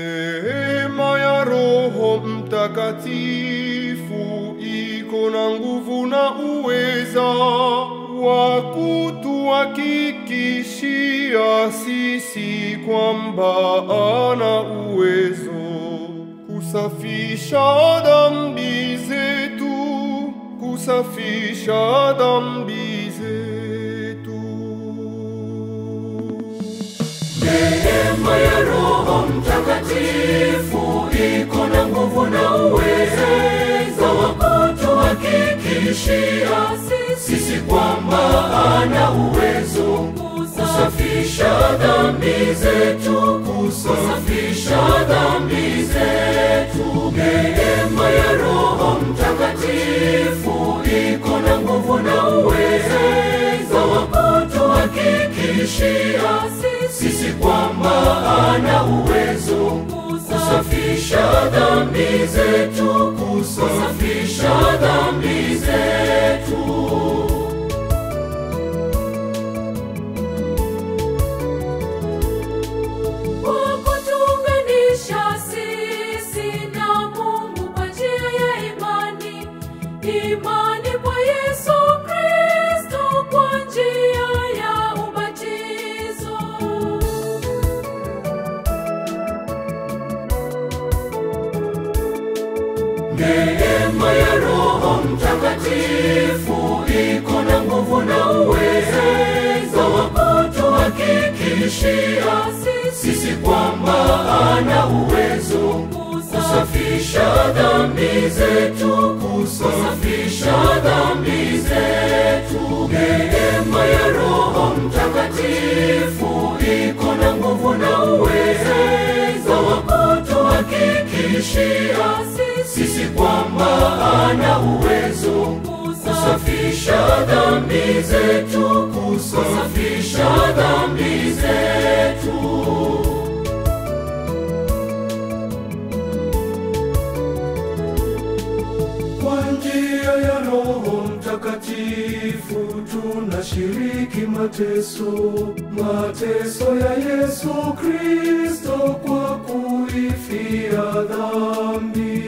Neema ya Roho Mtakatifu iko na nguvu na uweza wa kutuhakikishia sisi kwamba ana uwezo kusafisha dhambi zetu, kusafisha dhambi zetu. Neema ya Roho Mtakatifu iko na nguvu na uwezo wa kutuhakikishia sisi kwamba ana uwezo kusafisha dhambi zetu, kusafisha dhambi zetu. Neema ya Roho Mtakatifu iko na nguvu na uwezo wa kutuhakikishia sisi kwamba ana uwezo kusafisha dhambi zetu, kusafisha dhambi zetu. Kwa kutuunganisha sisi na Mungu kwa njia ya imani, imani kwa Yesu Kristo kwa njia ya ubatizo. Neema ya Roho Mtakatifu iko na nguvu na uwezo wa kutuhakikishia sisi kwamba ana uwezo kusafisha dhambi zetu, kusafisha dhambi zetu. Neema ya Roho Mtakatifu iko na nguvu na uwezo wa kutuhakikishia sisi kwamba ana uwezo kusafisha dhambi zetu, kusafisha dhambi zetu. Kwa njia ya Roho Mtakatifu tunashiriki mateso ya Yesu Kristo kwa kuifia dhambi.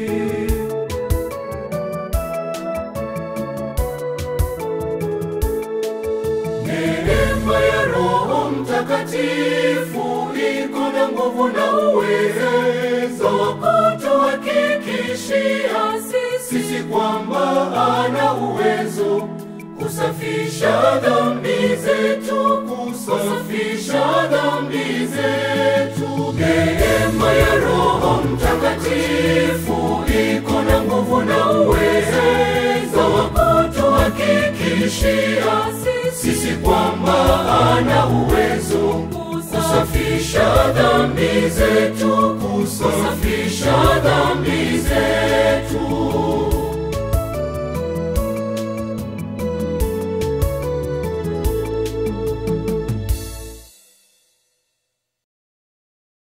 Neema ya Roho Mtakatifu iko na nguvu na uwezo wa kutuhakikishia sisi kwamba ana uwezo kusafisha dhambi zetu, kusafisha dhambi zetu. Neema ya Roho Mtakatifu iko na nguvu na uwezo wa kutuhakikishia sisi kwamba ana uwezo kusafisha dhambi zetu, kusafisha dhambi